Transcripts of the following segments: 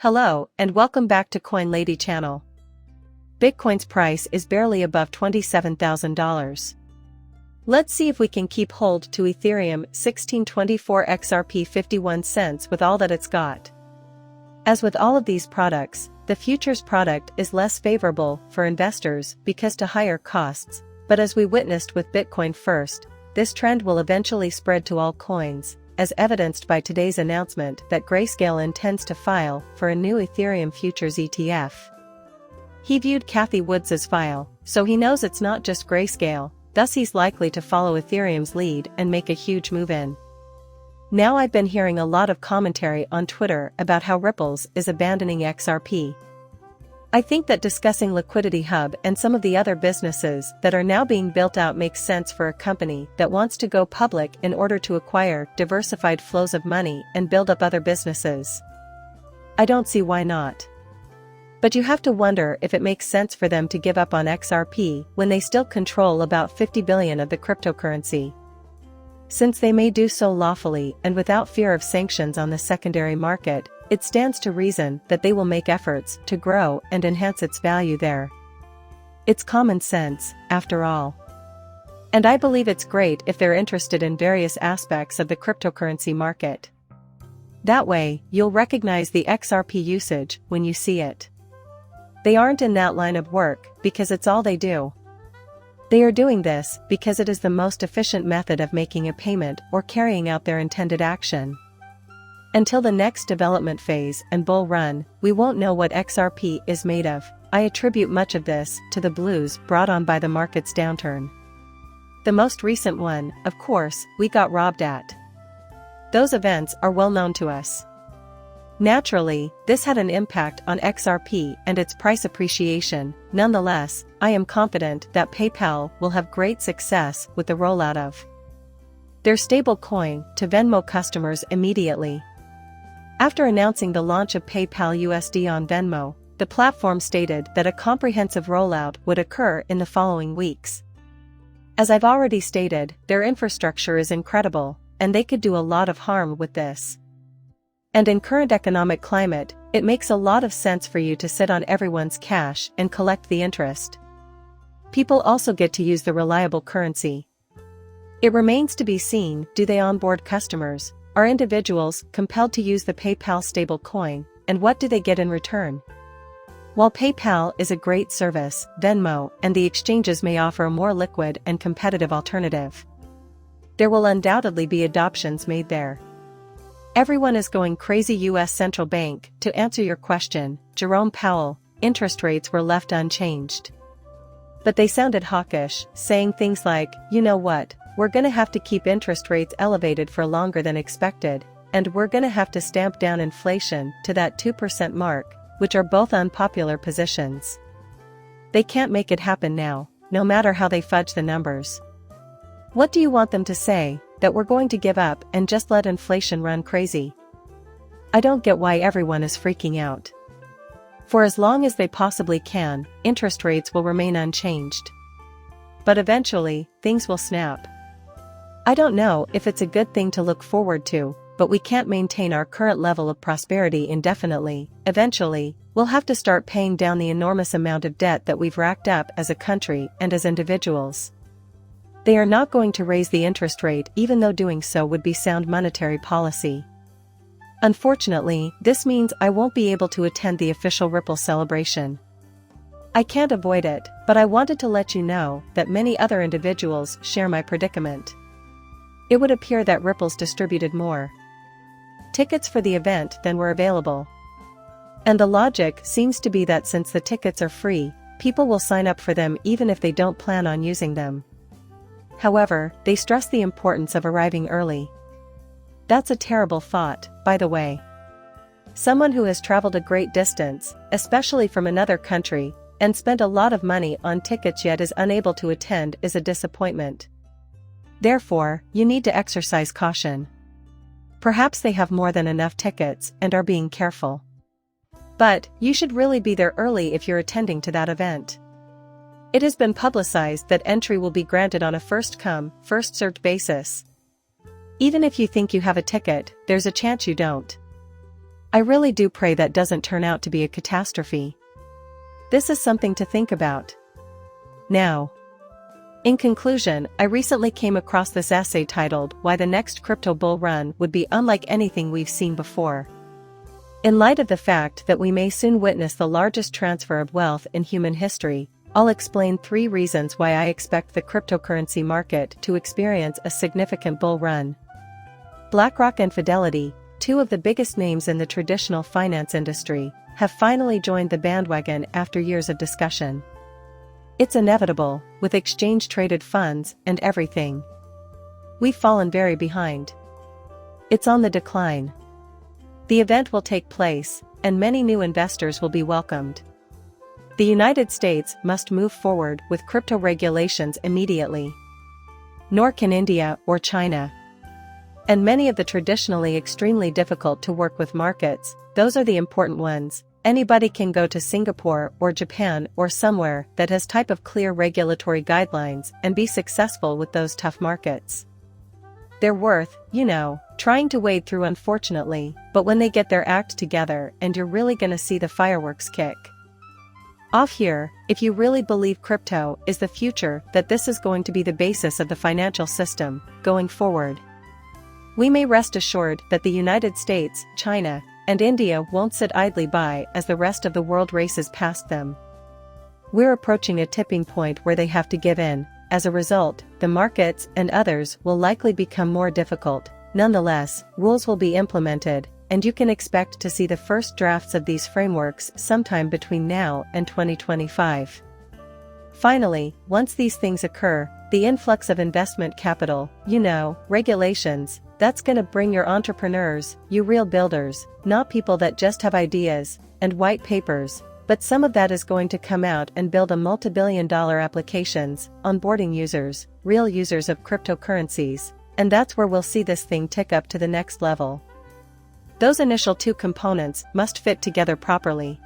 Hello, and welcome back to Coin Lady channel. Bitcoin's price is barely above $27,000. Let's see if we can keep hold to Ethereum 1624 XRP 51 cents with all that it's got. As with all of these products, the futures product is less favorable for investors because to higher costs, but as we witnessed with Bitcoin first, this trend will eventually spread to all coins, as evidenced by today's announcement that Grayscale intends to file for a new Ethereum futures ETF. He viewed Cathie Woods' file, so he knows it's not just Grayscale, thus he's likely to follow Ethereum's lead and make a huge move in. Now I've been hearing a lot of commentary on Twitter about how Ripples is abandoning XRP. I think that discussing Liquidity Hub and some of the other businesses that are now being built out makes sense for a company that wants to go public in order to acquire diversified flows of money and build up other businesses. I don't see why not. But you have to wonder if it makes sense for them to give up on XRP when they still control about 50 billion of the cryptocurrency. Since they may do so lawfully and without fear of sanctions on the secondary market, it stands to reason that they will make efforts to grow and enhance its value there. It's common sense, after all. And I believe it's great if they're interested in various aspects of the cryptocurrency market. That way, you'll recognize the XRP usage when you see it. They aren't in that line of work because it's all they do. They are doing this because it is the most efficient method of making a payment or carrying out their intended action. Until the next development phase and bull run, we won't know what XRP is made of. I attribute much of this to the blues brought on by the market's downturn. The most recent one, of course, we got robbed at. Those events are well known to us. Naturally, this had an impact on XRP and its price appreciation. Nonetheless, I am confident that PayPal will have great success with the rollout of their stable coin to Venmo customers immediately. After announcing the launch of PayPal USD on Venmo, the platform stated that a comprehensive rollout would occur in the following weeks. As I've already stated, their infrastructure is incredible, and they could do a lot of harm with this. And in current economic climate, it makes a lot of sense for you to sit on everyone's cash and collect the interest. People also get to use the reliable currency. It remains to be seen, do they onboard customers? Are individuals compelled to use the PayPal stablecoin, and what do they get in return? While PayPal is a great service, Venmo and the exchanges may offer a more liquid and competitive alternative. There will undoubtedly be adoptions made there. Everyone is going crazy. US Central Bank, to answer your question, Jerome Powell, interest rates were left unchanged. But they sounded hawkish, saying things like, you know what? We're gonna have to keep interest rates elevated for longer than expected, and we're gonna have to stamp down inflation to that 2% mark, which are both unpopular positions. They can't make it happen now, no matter how they fudge the numbers. What do you want them to say, that we're going to give up and just let inflation run crazy? I don't get why everyone is freaking out. For as long as they possibly can, interest rates will remain unchanged. But eventually, things will snap. I don't know if it's a good thing to look forward to, but we can't maintain our current level of prosperity indefinitely. Eventually, we'll have to start paying down the enormous amount of debt that we've racked up as a country and as individuals. They are not going to raise the interest rate, even though doing so would be sound monetary policy. Unfortunately, this means I won't be able to attend the official Ripple celebration. I can't avoid it, but I wanted to let you know that many other individuals share my predicament. It would appear that Ripple's distributed more tickets for the event than were available. And the logic seems to be that since the tickets are free, people will sign up for them even if they don't plan on using them. However, they stress the importance of arriving early. That's a terrible thought, by the way. Someone who has traveled a great distance, especially from another country, and spent a lot of money on tickets yet is unable to attend is a disappointment. Therefore, you need to exercise caution. Perhaps they have more than enough tickets and are being careful. But, you should really be there early if you're attending to that event. It has been publicized that entry will be granted on a first-come, first-served basis. Even if you think you have a ticket, there's a chance you don't. I really do pray that doesn't turn out to be a catastrophe. This is something to think about. Now, in conclusion, I recently came across this essay titled "Why the Next Crypto Bull Run Would Be Unlike Anything We've Seen Before." In light of the fact that we may soon witness the largest transfer of wealth in human history, I'll explain 3 reasons why I expect the cryptocurrency market to experience a significant bull run. BlackRock and Fidelity, 2 of the biggest names in the traditional finance industry, have finally joined the bandwagon after years of discussion. It's inevitable, with exchange-traded funds and everything. We've fallen very behind. It's on the decline. The event will take place, and many new investors will be welcomed. The United States must move forward with crypto regulations immediately. Nor can India or China. And many of the traditionally extremely difficult to work with markets, those are the important ones. Anybody can go to Singapore or Japan or somewhere that has type of clear regulatory guidelines and be successful with those tough markets. They're worth, trying to wade through, unfortunately, but when they get their act together, and you're really gonna see the fireworks kick off here, if you really believe crypto is the future, that this is going to be the basis of the financial system going forward. We may rest assured that the United States, China, and India won't sit idly by as the rest of the world races past them. We're approaching a tipping point where they have to give in. As a result, the markets and others will likely become more difficult. Nonetheless, rules will be implemented, and you can expect to see the first drafts of these frameworks sometime between now and 2025. Finally, once these things occur, the influx of investment capital, regulations, that's gonna bring your entrepreneurs, you real builders, not people that just have ideas and white papers, but some of that is going to come out and build a multi-billion-dollar applications, onboarding users, real users of cryptocurrencies, and that's where we'll see this thing tick up to the next level. Those initial 2 components must fit together properly.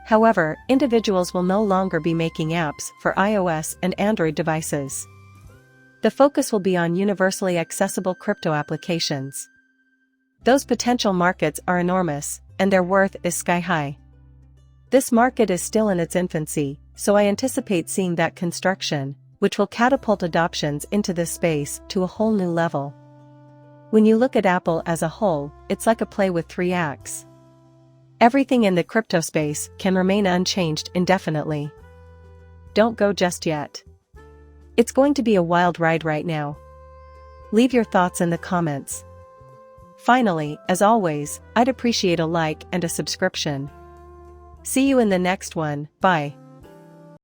However, individuals will no longer be making apps for iOS and Android devices. The focus will be on universally accessible crypto applications. Those potential markets are enormous, and their worth is sky high. This market is still in its infancy, so I anticipate seeing that construction, which will catapult adoptions into this space to a whole new level. When you look at Apple as a whole, it's like a play with 3 acts. Everything in the crypto space can remain unchanged indefinitely. Don't go just yet. It's going to be a wild ride right now. Leave your thoughts in the comments. Finally, as always, I'd appreciate a like and a subscription. See you in the next one, bye.